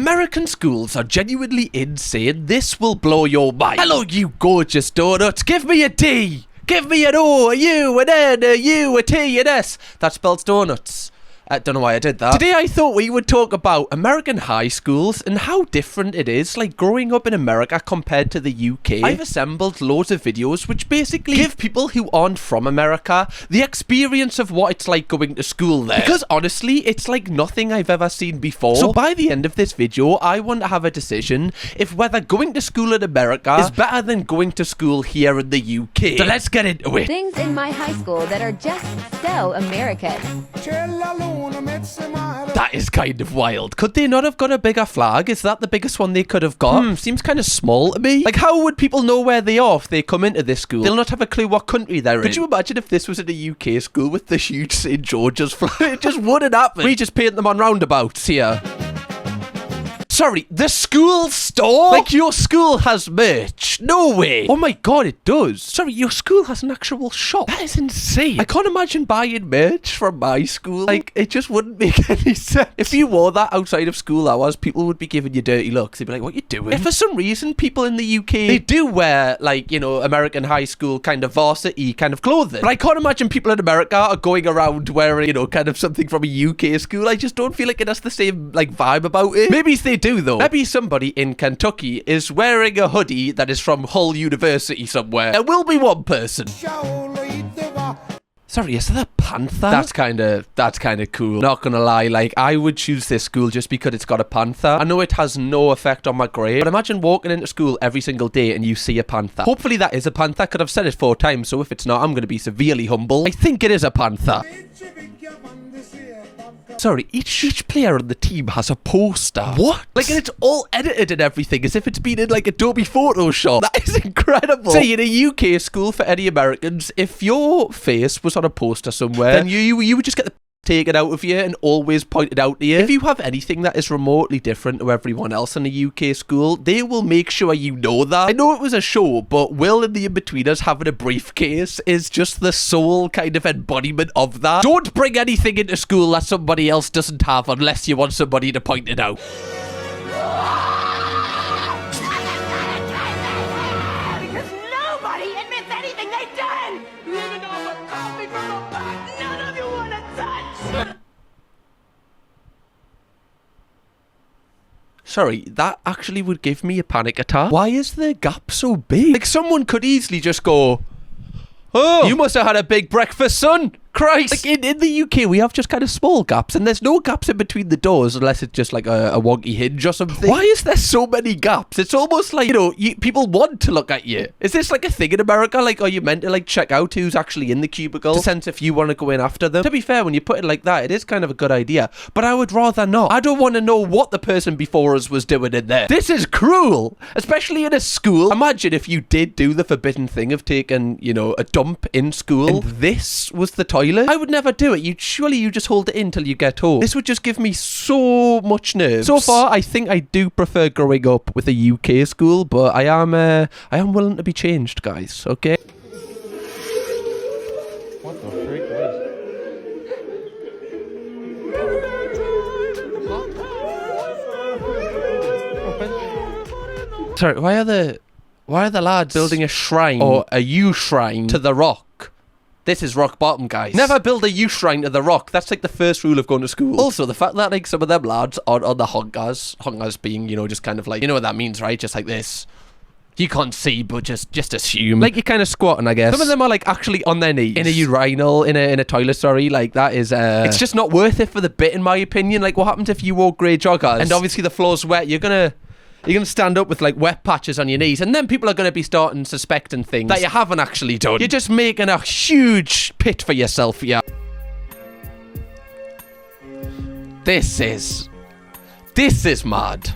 American schools are genuinely insane. This will blow your mind. Hello, you gorgeous donuts. Give me a D. Give me an O, a U, an N, a U, a T, an S. That spells donuts. I don't know why I did that. Today I thought we would talk about American high schools and how different it is, like growing up in America compared to the UK. I've assembled loads of videos which basically give people who aren't from America the experience of what it's like going to school there. Because honestly, it's like nothing I've ever seen before. So by the end of this video, I want to have a decision if whether going to school in America is better than going to school here in the UK. So let's get into it. Things in my high school that are just so American. That is kind of wild. Could they not have got a bigger flag? Is that the biggest one they could have got? Seems kind of small to me. Like, how would people know where they are if they come into this school? They'll not have a clue what country they're in. Could you imagine if this was in a UK school with the huge St. George's flag? It just wouldn't happen. We just paint them on roundabouts here. Sorry, the school store? Like, your school has merch? No way. Oh my god, it does. Sorry, your school has an actual shop. That is insane. I can't imagine buying merch from my school. Like, it just wouldn't make any sense. If you wore that outside of school hours, people would be giving you dirty looks. They'd be like, what are you doing? If for some reason people in the UK, they do wear, like, you know, American high school kind of varsity kind of clothing. But I can't imagine people in America are going around wearing, you know, kind of something from a UK school. I just don't feel like it has the same, like, vibe about it. Maybe they do though. Maybe somebody in Kentucky is wearing a hoodie that is from Hull University somewhere. There will be one person. Sorry, is that a panther? That's kind of cool. Not gonna lie, like, I would choose this school just because it's got a panther. I know it has no effect on my grade, but imagine walking into school every single day and you see a panther. Hopefully that is a panther, because I've said it 4 times, so if it's not, I'm gonna be severely humble. I think it is a panther. Sorry, each player on the team has a poster. What? Like, and it's all edited and everything, as if it's been in, like, Adobe Photoshop. That is incredible. Say, in a UK school for any Americans, if your face was on a poster somewhere, then you would just get the taken out of you and always pointed out to you. If you have anything that is remotely different to everyone else in a UK school, they will make sure you know that. I know it was a show, but Will and the In-Betweeners having a briefcase is just the sole kind of embodiment of that. Don't bring anything into school that somebody else doesn't have unless you want somebody to point it out. Because nobody admits anything they've done! Living off a coffee from a pot none of you want to touch! Sorry, that actually would give me a panic attack. Why is the gap so big? Like, someone could easily just go, oh, you must have had a big breakfast, son. Christ. Like, in the UK, we have just kind of small gaps, and there's no gaps in between the doors unless it's just like a wonky hinge or something. Why is there so many gaps? It's almost like, you know, people want to look at you. Is this like a thing in America? Like, are you meant to, like, check out who's actually in the cubicle to sense if you want to go in after them? To be fair, when you put it like that, it is kind of a good idea, but I would rather not. I don't want to know what the person before us was doing in there. This is cruel, especially in a school. Imagine if you did do the forbidden thing of taking, you know, a dump in school, and this was the toilet. I would never do it. Surely you just hold it in till you get home. This would just give me so much nerves. So far, I think I do prefer growing up with a UK school, but I am willing to be changed, guys. Okay. What the freak was? Sorry, why are the lads building a shrine or a U shrine to the Rock? This is rock bottom, guys. Never build a U shrine to the Rock. That's like the first rule of going to school. Also, the fact that, like, some of them lads are on the honkers being, you know, just kind of like, you know what that means, right? Just like this. You can't see, but just assume. Like, you're kind of squatting, I guess. Some of them are, like, actually on their knees. In a urinal, in a toilet, sorry. Like, that is, it's just not worth it for the bit, in my opinion. Like, what happens if you wore grey joggers? And obviously the floor's wet. You're gonna stand up with, like, wet patches on your knees, and then people are going to be starting suspecting things that you haven't actually done. You're just making a huge pit for yourself, yeah. This is mad.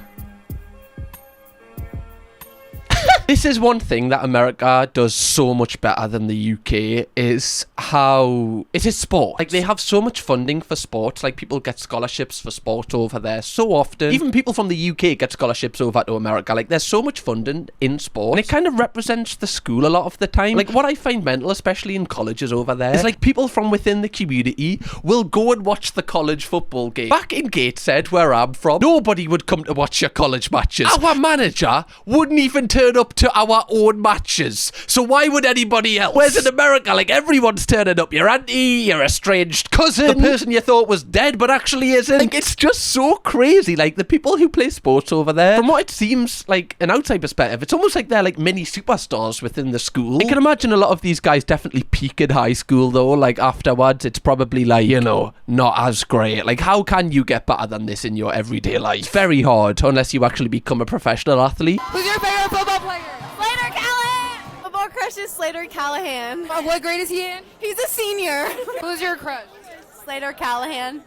This is one thing that America does so much better than the UK, is how it is sport. Like, they have so much funding for sports. Like, people get scholarships for sport over there so often. Even people from the UK get scholarships over to America. Like, there's so much funding in sport, and it kind of represents the school a lot of the time. Like, what I find mental, especially in colleges over there, is like people from within the community will go and watch the college football game. Back in Gateshead, where I'm from, nobody would come to watch your college matches. Our manager wouldn't even turn up to our own matches. So why would anybody else? Whereas in America, like, everyone's turning up. Your auntie, your estranged cousin, the person you thought was dead but actually isn't. Like, it's just so crazy. Like, the people who play sports over there, from what it seems like an outside perspective, it's almost like they're like mini superstars within the school. I can imagine a lot of these guys definitely peak in high school though. Like, afterwards, it's probably like, you know, not as great. Like, how can you get better than this in your everyday life? It's very hard unless you actually become a professional athlete. Who's your favorite football player? Slater Callahan! Football crush is Slater Callahan. What grade is he in? He's a senior. Who's your crush? Slater Callahan.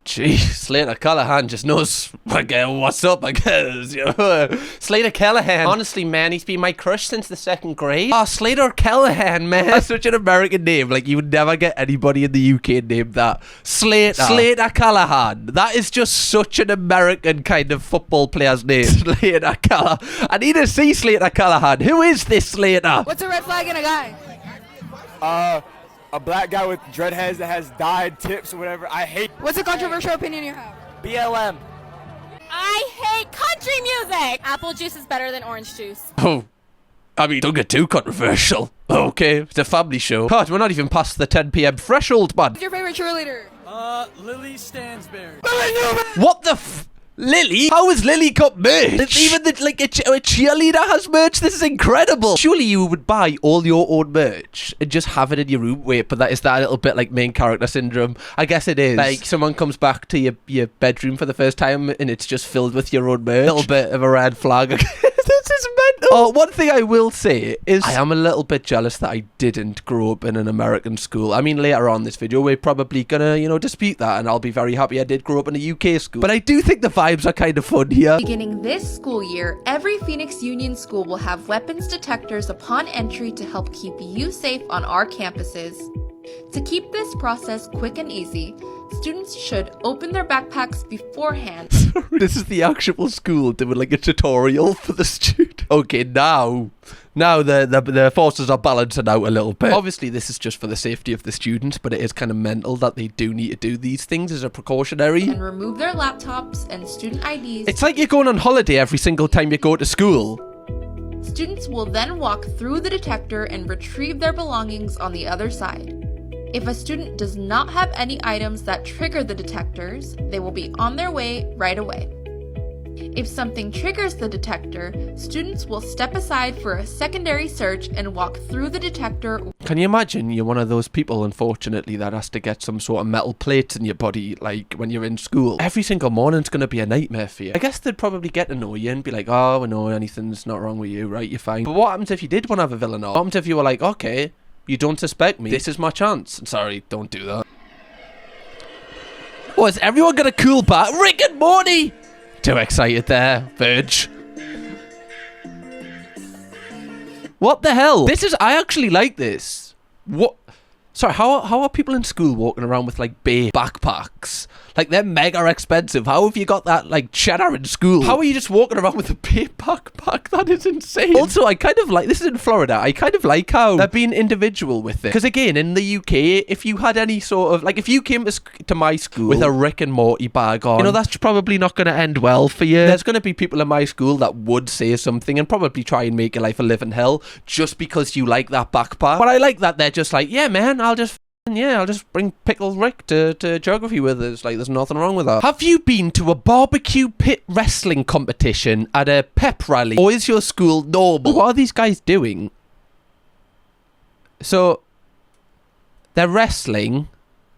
Jeez, Slater Callahan just knows what's up, I guess. You know? Slater Callahan. Honestly, man, he's been my crush since the 2nd grade. Oh, Slater Callahan, man. That's such an American name. Like, you would never get anybody in the UK named that. Slater Callahan. That is just such an American kind of football player's name. Slater Callahan. I need to see Slater Callahan. Who is this Slater? What's a red flag in a guy? A black guy with dreadheads that has dyed tips or whatever. I hate. What's a controversial opinion you have? BLM. I hate country music! Apple juice is better than orange juice. Oh, I mean, don't get too controversial. Okay, it's a family show. God, we're not even past the 10 p.m. threshold, man. Who's your favorite cheerleader? Lily Stansberry. What the Lily? How is Lily got merch? Even a cheerleader has merch? This is incredible. Surely you would buy all your own merch and just have it in your room. Wait, but is that a little bit like main character syndrome? I guess it is. Like, someone comes back to your bedroom for the first time and it's just filled with your own merch. A little bit of a red flag. This is mental. Oh, one thing I will say is I am a little bit jealous that I didn't grow up in an American school. I mean, later on this video, we're probably gonna, dispute that, and I'll be very happy I did grow up in a UK school. But I do think the vibes are kind of fun here. Beginning this school year, every Phoenix Union school will have weapons detectors upon entry to help keep you safe on our campuses. To keep this process quick and easy, students should open their backpacks beforehand. This is the actual school doing like a tutorial for the student. Okay, now the forces are balancing out a little bit. Obviously, this is just for the safety of the students, but it is kind of mental that they do need to do these things as a precautionary. And remove their laptops and student IDs. It's like you're going on holiday every single time you go to school. Students will then walk through the detector and retrieve their belongings on the other side. If a student does not have any items that trigger the detectors, they will be on their way right away. If something triggers the detector, students will step aside for a secondary search and walk through the detector. Can you imagine you're one of those people, unfortunately, that has to get some sort of metal plates in your body, like when you're in school? Every single morning's going to be a nightmare for you. I guess they'd probably get to know you and be like, oh, no, anything's not wrong with you, right? You're fine. But what happens if you did want to have a villain off? What happens if you were like, okay, you don't suspect me, this is my chance? Sorry, don't do that. Oh, is everyone going to cool back? Rick and Morty! Too excited there, Verge. What the hell? I actually like this. What? Sorry, how are people in school walking around with like bay backpacks? Like, they're mega expensive. How have you got that like cheddar in school? How are you just walking around with a bay backpack? That is insane. Also, I kind of like, this is in Florida, I kind of like how they're being individual with it. Because again, in the UK, if you had any sort of, like, if you came to my school with a Rick and Morty bag on, that's probably not going to end well for you. There's going to be people in my school that would say something and probably try and make your life a living hell just because you like that backpack. But I like that they're just like, yeah, man, I'll just bring Pickle Rick to geography with us. Like, there's nothing wrong with that. Have you been to a barbecue pit wrestling competition at a pep rally? Or is your school normal? What are these guys doing? So, they're wrestling.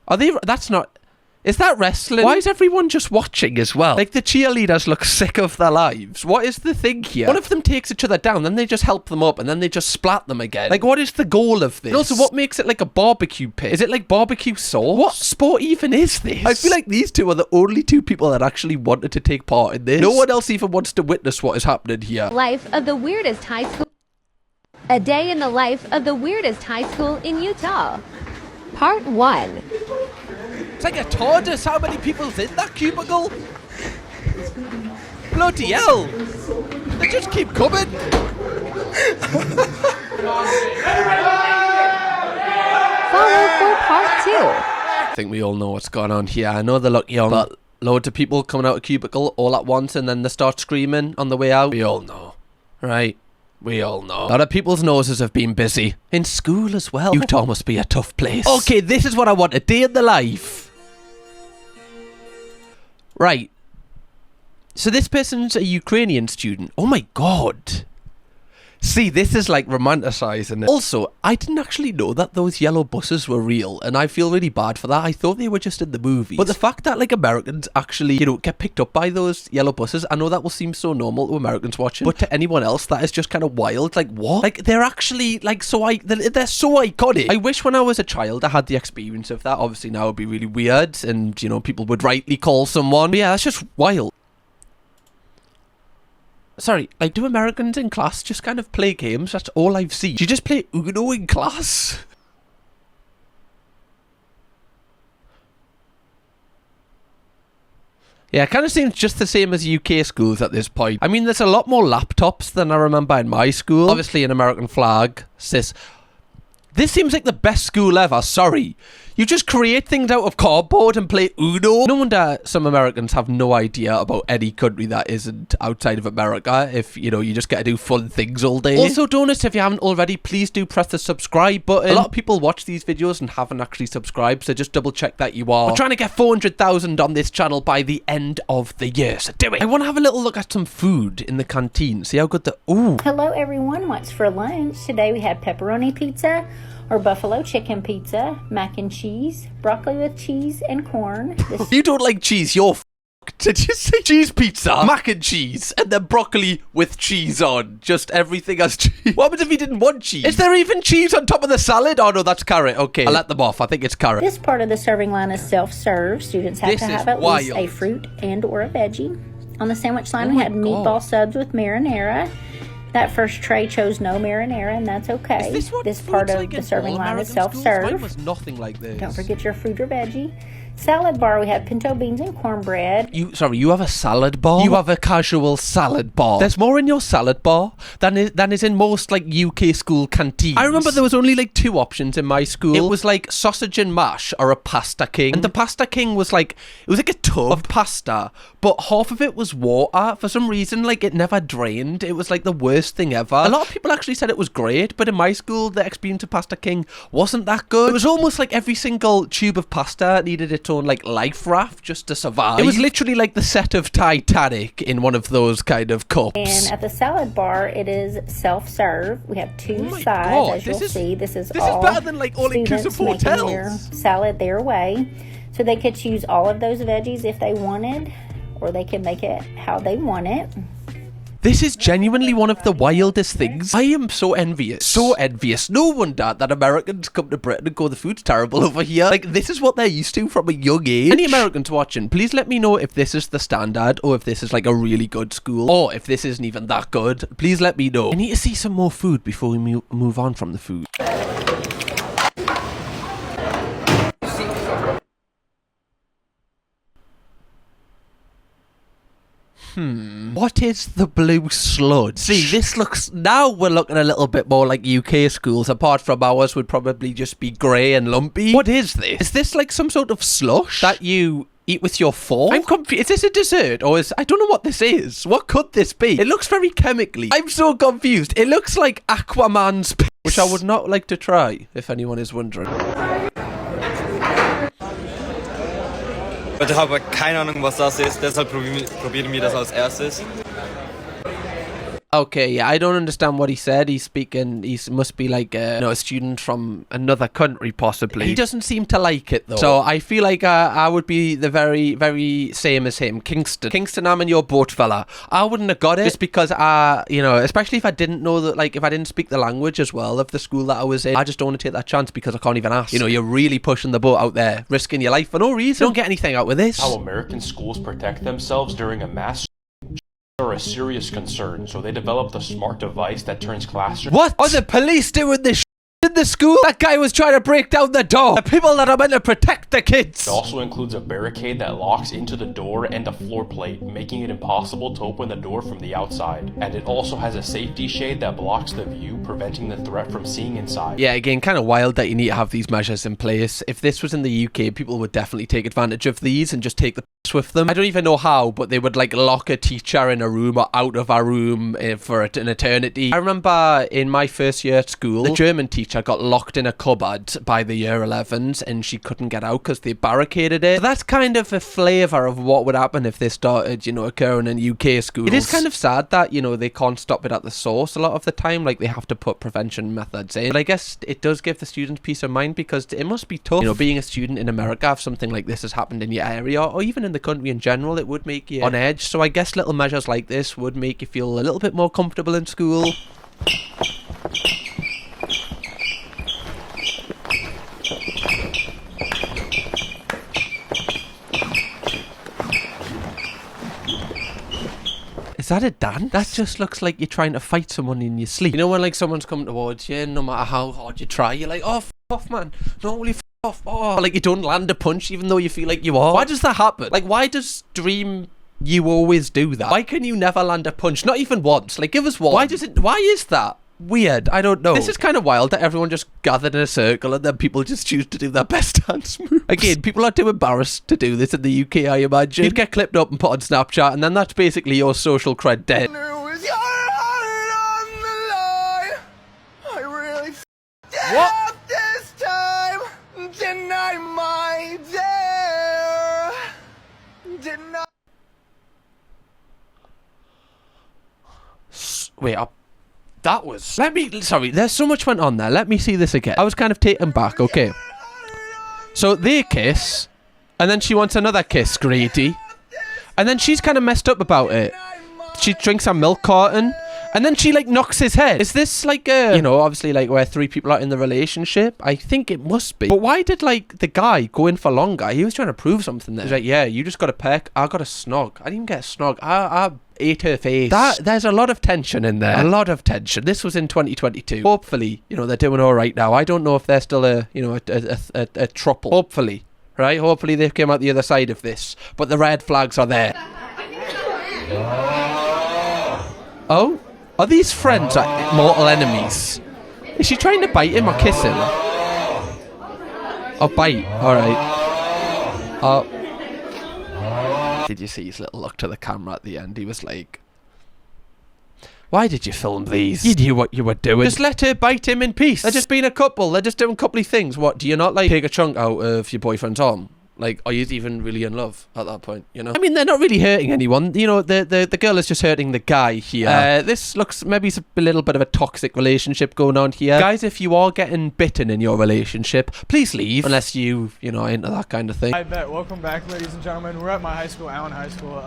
Are they? That's not... Is that wrestling? Why is everyone just watching as well? Like, the cheerleaders look sick of their lives. What is the thing here? One of them takes each other down, then they just help them up, and then they just splat them again. Like, what is the goal of this? And also, what makes it like a barbecue pit? Is it like barbecue sauce? What sport even is this? I feel like these two are the only two people that actually wanted to take part in this. No one else even wants to witness what is happening here. Life of the weirdest high school. A day in the life of the weirdest high school in Utah. Part 1. It's like a tortoise. How many people's in that cubicle? Bloody hell. They just keep coming. Follow for Part 2. I think we all know what's going on here. I know they look young, but loads of people coming out of cubicle all at once and then they start screaming on the way out. We all know, right? We all know. A lot of people's noses have been busy. In school as well. Utah must be a tough place. Okay, this is what I want. A day in the life. Right. So this person's a Ukrainian student. Oh my god. See, this is like romanticizing it. Also, I didn't actually know that those yellow buses were real, and I feel really bad for that. I thought they were just in the movies. But the fact that like Americans actually, you know, get picked up by those yellow buses, I know that will seem so normal to Americans watching, but to anyone else that is just kind of wild. Like, what? Like, they're actually like they're so iconic. I wish when I was a child I had the experience of that. Obviously now it would be really weird, and you know, people would rightly call someone. But yeah, that's just wild. Sorry, like, do Americans in class just kind of play games? That's all I've seen. Do you just play Uno in class? Yeah, it kind of seems just the same as UK schools at this point. I mean, there's a lot more laptops than I remember in my school. Obviously, an American flag, cis. This seems like the best school ever, sorry. You just create things out of cardboard and play Uno. No wonder some Americans have no idea about any country that isn't outside of America if, you know, you just get to do fun things all day. Also, donors, if you haven't already, please do press the subscribe button. A lot of people watch these videos and haven't actually subscribed, so just double check that you are. We're trying to get 400,000 on this channel by the end of the year, so do it. I want to have a little look at some food in the canteen. See how good the... Ooh. Hello everyone, what's for lunch? Today we had pepperoni pizza or buffalo chicken pizza, mac and cheese, broccoli with cheese and corn. You don't like cheese, you're f***ed. Did you say cheese pizza, mac and cheese, and then broccoli with cheese on? Just everything has cheese. What happens if you didn't want cheese? Is there even cheese on top of the salad? Oh no, that's carrot. Okay, I'll let them off. I think it's carrot. This part of the serving line is self-serve. Students have to have at least a fruit and or a veggie. On the sandwich line, we had meatball subs with marinara. That first tray chose no marinara, and that's okay. This part of the serving line is self-serve. Mine was nothing like this. Don't forget your fruit or veggie. Salad bar, we have pinto beans and cornbread. You have a salad bar? You have a casual salad bar. There's more in your salad bar than is in most like UK school canteens. I remember there was only like 2 options in my school. It was like sausage and mash or a pasta king. And the pasta king was like, it was like a tub of pasta, but half of it was water. For some reason, like it never drained. It was like the worst thing ever. A lot of people actually said it was great, but in my school, the experience of pasta king wasn't that good. It was almost like every single tube of pasta needed its own like life raft just to survive. It was literally like the set of Titanic in one of those kind of cups. And at the salad bar, it is self-serve. We have 2 sides, as you'll see. This is better than like all-inclusive hotels. Their salad their way, so they could choose all of those veggies if they wanted, or they could make it how they want it. This is genuinely one of the wildest things. I am so envious. So envious. No wonder that Americans come to Britain and go, the food's terrible over here. Like, this is what they're used to from a young age. Any Americans watching, please let me know if this is the standard or if this is like a really good school or if this isn't even that good. Please let me know. I need to see some more food before we move on from the food. What is the blue sludge? See, this looks... Now we're looking a little bit more like UK schools. Apart from ours would probably just be grey and lumpy. What is this? Is this like some sort of slush that you eat with your fork? I'm confused. Is this a dessert or is... I don't know what this is. What could this be? It looks very chemically. I'm so confused. It looks like Aquaman's piss, which I would not like to try, if anyone is wondering. Ich habe keine Ahnung, was das ist, deshalb probieren wir das als erstes. Okay, yeah, I don't understand what he said. He must be like a student from another country, possibly. He doesn't seem to like it, though. So I feel like I would be the very, very same as him. Kingston, I'm in your boat, fella. I wouldn't have got it just because especially if I didn't know that, like, if I didn't speak the language as well of the school that I was in, I just don't want to take that chance because I can't even ask. You know, you're really pushing the boat out there, risking your life for no reason. Don't get anything out with this. How American schools protect themselves during a mass or are a serious concern, so they developed a smart device that turns classrooms. What? Are the police doing this in the school? That guy was trying to break down the door. The people that are meant to protect the kids. It also includes a barricade that locks into the door and a floor plate, making it impossible to open the door from the outside. And it also has a safety shade that blocks the view, preventing the threat from seeing inside. Yeah, again, kind of wild that you need to have these measures in place. If this was in the UK, people would definitely take advantage of these and just take the piss with them. I don't even know how, but they would like lock a teacher in a room or out of our room for an eternity. I remember in my first year at school, the German teacher got locked in a cupboard by the year 11s and she couldn't get out because they barricaded it. So that's kind of a flavour of what would happen if this started, you know, occurring in UK schools. It is kind of sad that, you know, they can't stop it at the source a lot of the time. Like, they have to put prevention methods in. But I guess it does give the students peace of mind because it must be tough, you know, being a student in America. If something like this has happened in your area or even in the country in general, it would make you on edge. So I guess little measures like this would make you feel a little bit more comfortable in school. Is that a dance? That just looks like you're trying to fight someone in your sleep. You know when like someone's coming towards you, no matter how hard you try, you're like, oh, f off, man. No, really f off. Oh, like you don't land a punch even though you feel like you are. Why does that happen? Like, why does Dream you always do that? Why can you never land a punch? Not even once. Like, give us one. Why is that? Weird. I don't know. This is kind of wild that everyone just gathered in a circle and then people just choose to do their best dance moves. Again, people are too embarrassed to do this in the UK, I imagine. You'd get clipped up and put on Snapchat and then that's basically your social cred dead. What? This time, deny my dare. Deny. Wait, that was... Sorry, there's so much went on there. Let me see this again. I was kind of taken back, okay. So they kiss, and then she wants another kiss, Grady. And then she's kind of messed up about it. She drinks a milk carton, and then she, like, knocks his head. Is this, like, you know, obviously, like, where three people are in the relationship? I think it must be. But why did, like, the guy go in for longer? He was trying to prove something there. He's like, yeah, you just got a peck. I got a snog. I didn't even get a snog. I ate her face. There's a lot of tension in there. A lot of tension. This was in 2022. Hopefully, you know, they're doing all right now. I don't know if they're still a throuple. Hopefully, right? Hopefully they came out the other side of this. But the red flags are there. Oh? Are these friends mortal enemies? Is she trying to bite him or kiss him? Oh, bite. Alright. Oh. Did you see his little look to the camera at the end? He was like, why did you film these? You knew what you were doing. Just let her bite him in peace. They're just being a couple. They're just doing coupley things. What, do you not like take a chunk out of your boyfriend's arm? Like, are you even really in love at that point, you know? I mean, they're not really hurting anyone. You know, the girl is just hurting the guy here. This looks, maybe it's a little bit of a toxic relationship going on here. Guys, if you are getting bitten in your relationship, please leave. Unless you know, are into that kind of thing. I bet. Welcome back, ladies and gentlemen. We're at my high school, Allen High School.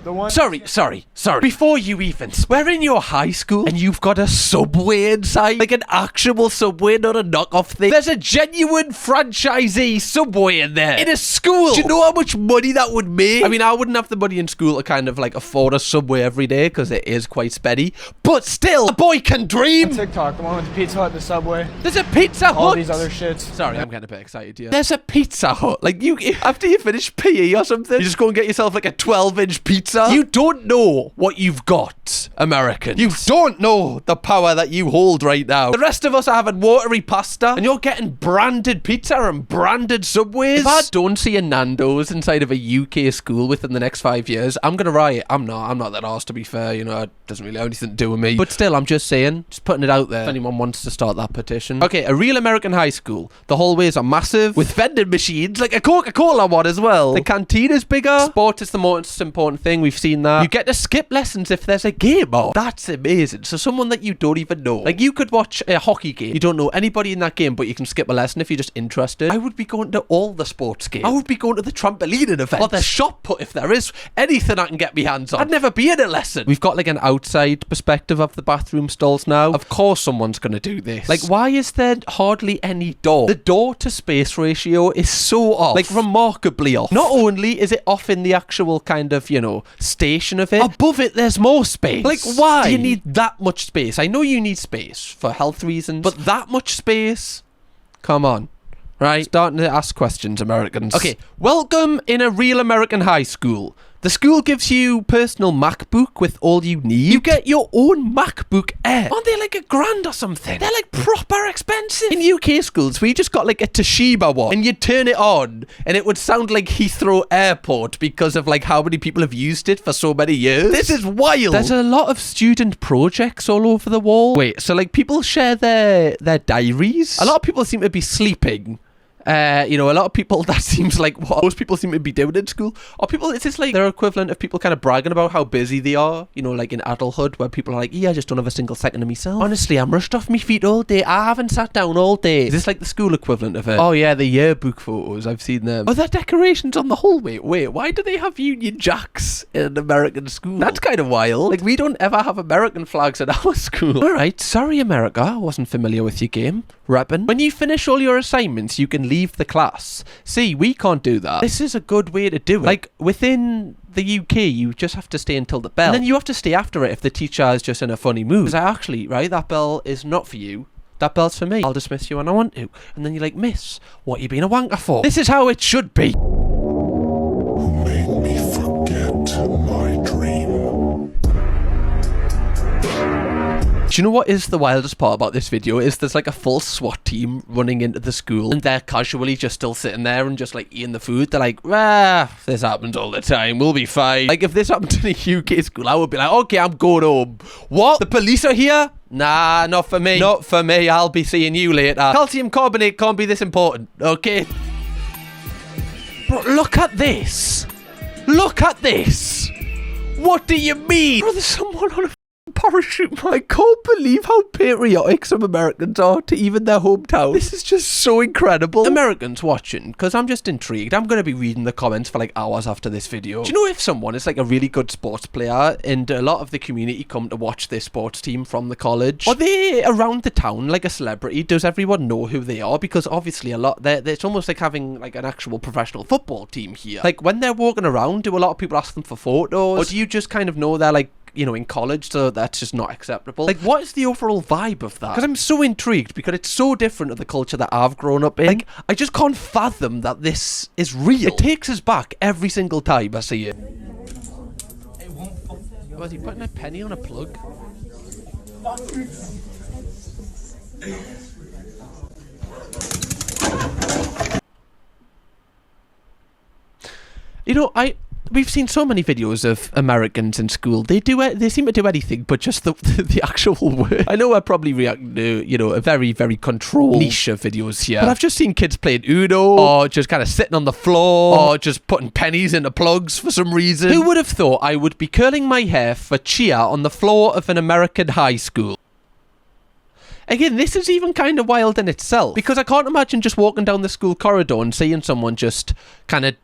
The one... Sorry. Before you even... We're in your high school and you've got a Subway inside. Like an actual Subway, not a knockoff thing. There's a genuine franchisee Subway in there. In a school. Do you know how much money that would make? I mean, I wouldn't have the money in school to kind of like afford a Subway every day because it is quite spendy. But still, a boy can dream. TikTok, the one with the Pizza Hut, the Subway. There's a Pizza Hut. All these other shits. Sorry, I'm getting a bit excited here. There's a Pizza Hut. Like, you, after you finish PE or something, you just go and get yourself like a 12-inch pizza. You don't know what you've got, Americans. You don't know the power that you hold right now. The rest of us are having watery pasta, and you're getting branded pizza and branded Subways. If I don't see a Nando's inside of a UK school within the next 5 years, I'm gonna riot. I'm not that arse, to be fair. You know, it doesn't really have anything to do with me. But still, I'm just saying, just putting it out there. If anyone wants to start that petition. Okay, a real American high school. The hallways are massive, with vending machines, like a Coca-Cola one as well. The canteen is bigger. Sport is the most important thing. We've seen that. You get to skip lessons if there's a game on. That's amazing. So someone that you don't even know. Like, you could watch a hockey game. You don't know anybody in that game, but you can skip a lesson if you're just interested. I would be going to all the sports games. I would be going to the trampolining event. Or the shot put if there is anything I can get my hands on. I'd never be in a lesson. We've got like an outside perspective of the bathroom stalls now. Of course someone's going to do this. Like, why is there hardly any door? The door to space ratio is so off. Like, remarkably off. Not only is it off in the actual kind of, you know, station of it. Above it, there's more space. Like, why do you need that much space? I know you need space for health reasons, but that much space? Come on. Right? Starting to ask questions, Americans. Okay, welcome in a real American high school. The school gives you personal MacBook with all you need. You get your own MacBook Air. Aren't they like $1,000 or something? They're like proper expensive. In UK schools, we just got like a Toshiba one, and you'd turn it on, and it would sound like Heathrow Airport because of like how many people have used it for so many years. This is wild. There's a lot of student projects all over the wall. Wait, so like people share their diaries? A lot of people seem to be sleeping. You know, a lot of people, that seems like what most people seem to be doing in school. Or people, is this like their equivalent of people kind of bragging about how busy they are? You know, like in adulthood, where people are like, yeah, I just don't have a single second to myself. Honestly, I'm rushed off my feet all day. I haven't sat down all day. Is this like the school equivalent of it? Oh yeah, the yearbook photos. I've seen them. Oh, there are decorations on the hallway. Wait, why do they have Union Jacks in an American school? That's kind of wild. Like, we don't ever have American flags at our school. Alright, sorry America, I wasn't familiar with your game. Rapping. When you finish all your assignments, you can leave the class. See, we can't do that. This is a good way to do it. Like, within the UK, you just have to stay until the bell. And then you have to stay after it if the teacher is just in a funny mood. Because actually, right, that bell is not for you. That bell's for me. I'll dismiss you when I want to. And then you're like, miss, what you being a wanker for? This is how it should be. Who made me forget my dream? Do you know what is the wildest part about this video? Is there's like a full SWAT team running into the school, and they're casually just still sitting there and just like eating the food. They're like, this happens all the time, we'll be fine. Like, if this happened in a UK school, I would be like, okay, I'm going home. What? The police are here? Nah, not for me. Not for me. I'll be seeing you later. Calcium carbonate can't be this important, okay? Bro, look at this. Look at this. What do you mean? Bro, there's someone on a parachute. I can't believe how patriotic some Americans are to even their hometown. This is just so incredible. Americans watching, because I'm just intrigued. I'm going to be reading the comments for like hours after this video. Do you know if someone is like a really good sports player and a lot of the community come to watch their sports team from the college? Are they around the town like a celebrity? Does everyone know who they are? Because obviously a lot, it's almost like having like an actual professional football team here. Like, when they're walking around, do a lot of people ask them for photos? Or do you just kind of know they're like, you know, in college, so that's just not acceptable? Like, what is the overall vibe of that? Because I'm so intrigued, because it's so different to the culture that I've grown up in. Like, I just can't fathom that this is real. It takes us back every single time I see it. Was he putting a penny on a plug? You know, we've seen so many videos of Americans in school. They seem to do anything but just the actual word. I know we're probably reacting to, you know, a very, very controlled niche of videos here. But I've just seen kids playing Uno, or just kind of sitting on the floor, or just putting pennies into plugs for some reason. Who would have thought I would be curling my hair for cheer on the floor of an American high school? Again, this is even kind of wild in itself, because I can't imagine just walking down the school corridor and seeing someone just kind of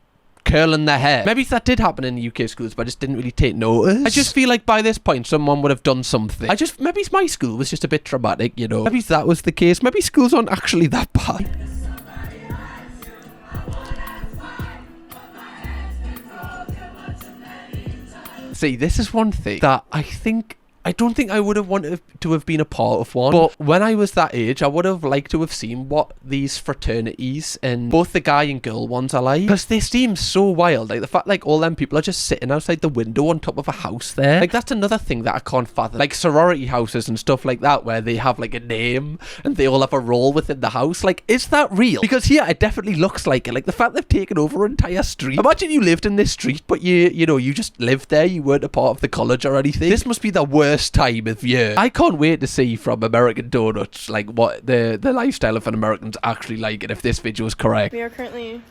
curling their hair. Maybe that did happen in the UK schools, but I just didn't really take notice. I just feel like by this point someone would have done something. Maybe my school was just a bit traumatic, you know. Maybe that was the case. Maybe schools aren't actually that bad. See, this is one thing that I don't think I would have wanted to have been a part of one. But when I was that age, I would have liked to have seen what these fraternities and both the guy and girl ones are like. Because they seem so wild. Like, the fact like all them people are just sitting outside the window on top of a house there. Like, that's another thing that I can't fathom. Like sorority houses and stuff like that, where they have like a name and they all have a role within the house. Like, is that real? Because here it definitely looks like it. Like, the fact they've taken over an entire street. Imagine you lived in this street, but you know, you just lived there. You weren't a part of the college or anything. This must be the worst time of year. I can't wait to see from American Donuts like what the lifestyle of an American's actually like, and if this video is correct. We are currently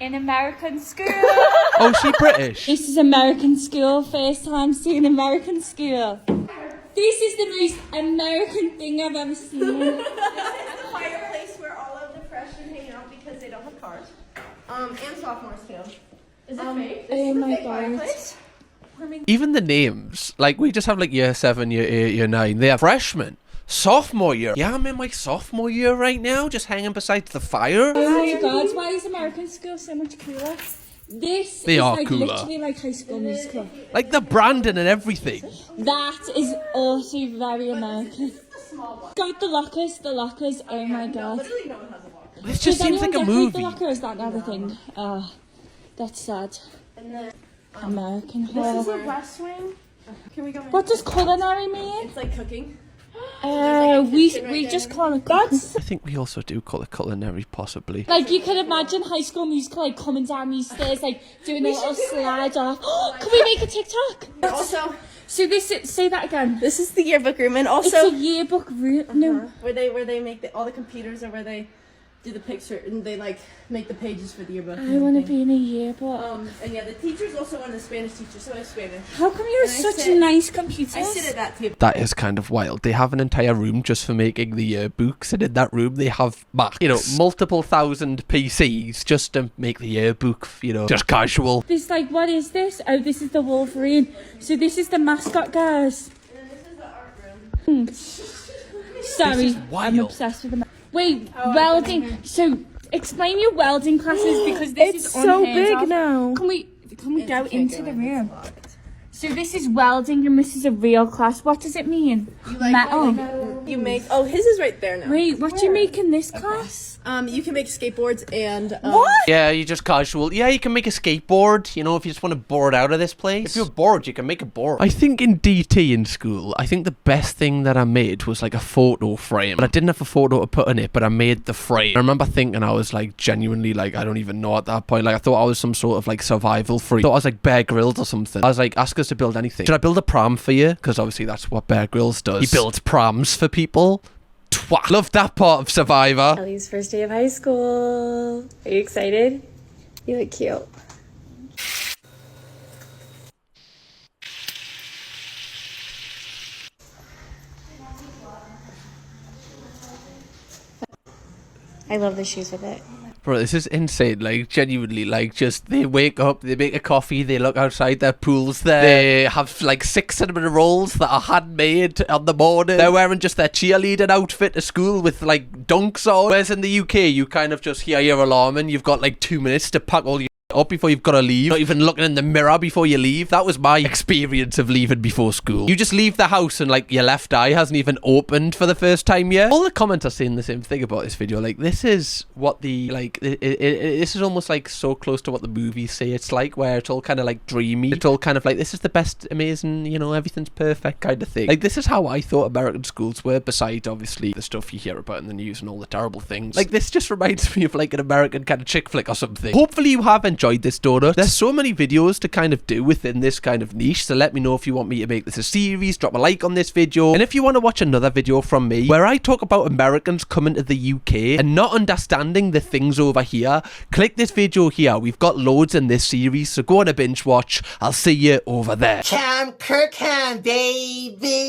in American school. Oh, is she British? This is American school. First time seeing American school. This is the most American thing I've ever seen. This is the fireplace where all of the freshmen hang out because they don't have cars. And sophomores too. Is it fake? Oh my god. Even the names, like, we just have like year 7, year 8, year 9. They have freshmen, sophomore year. Yeah, I'm in my sophomore year right now, just hanging beside the fire. Oh my god, why is American school so much cooler? This They is are like cooler. literally like High School Musical. Like the branding and everything. That is also very American. God, the lockers, oh my god. This just Does seems like anyone a decorate movie. The locker, or is that another thing? That's sad. American Hall. This is a West Wing. Can we go in? What does culinary mean? It's like cooking. We just call it that's I think we also do call it culinary, possibly. like you can imagine High School Musical like coming down these stairs like doing a little slide off. Can we make a TikTok? Also, So this is, say that again. this is the yearbook room, and also It's a yearbook room. No. where they make all the computers are where they do the picture and they like make the pages for the yearbook. I want to be in a yearbook. And yeah, the teacher's also one of the Spanish teachers, so I have Spanish. How come you have And I such sit- nice computers? I sit at that table. That is kind of wild. They have an entire room just for making the yearbooks, and in that room they have Macs. You know, multiple thousand PCs just to make the yearbook, you know, just casual. This like, what is this? Oh, this is the Wolverine. So this is the mascot, guys. And this is the art room. Sorry, This is wild. I'm obsessed with them. Wait, welding. So explain your welding classes because this is so unheard big of. now. Can we go into the room? So this is welding and this is a real class. What does it mean? Metal. You make his is right there now. Wait, what do you make in this class? You can make skateboards and Yeah, you just casual. Yeah, you can make a skateboard, you know, if you just want to board out of this place. If you're bored, you can make a board. I think in DT in school, I think the best thing that I made was like a photo frame. But I didn't have a photo to put in it, but I made the frame. I remember thinking I was like genuinely like, I don't even know at that point. Like I thought I was some sort of like survival freak. I thought I was like Bear Grylls or something. I was like, ask us to build anything. Should I build a pram for you? Because obviously that's what Bear Grylls does. He builds prams for people. Twat. Love that part of Survivor. Ellie's first day of high school. Are you excited? You look cute. I love the shoes with it. Bro, this is insane. Like, genuinely, like, just they wake up, they make a coffee, they look outside, their pool's there. They have like 6 cinnamon rolls that are handmade on the morning. They're wearing just their cheerleading outfit to school with like dunks on. Whereas in the UK, you kind of just hear your alarm and you've got like 2 minutes to pack all your up before you've got to leave. Not even looking in the mirror before you leave. That was my experience of leaving before school. You just leave the house and like your left eye hasn't even opened for the first time yet. All the comments are saying the same thing about this video. Like, this is what the like this is almost like so close to what the movies say it's like, where it's all kind of like dreamy. It's all kind of like, this is the best, amazing, you know, everything's perfect kind of thing. Like, this is how I thought American schools were, besides obviously the stuff you hear about in the news and all the terrible things. Like, this just reminds me of like an American kind of chick flick or something. Hopefully you have enjoyed this donut. There's so many videos to kind of do within this kind of niche, so let me know if you want me to make this a series. Drop a like on this video, and if you want to watch another video from me where I talk about Americans coming to the UK and not understanding the things over here, click this video here. We've got loads in this series, so go on a binge watch. I'll see you over there. Kirkham, baby.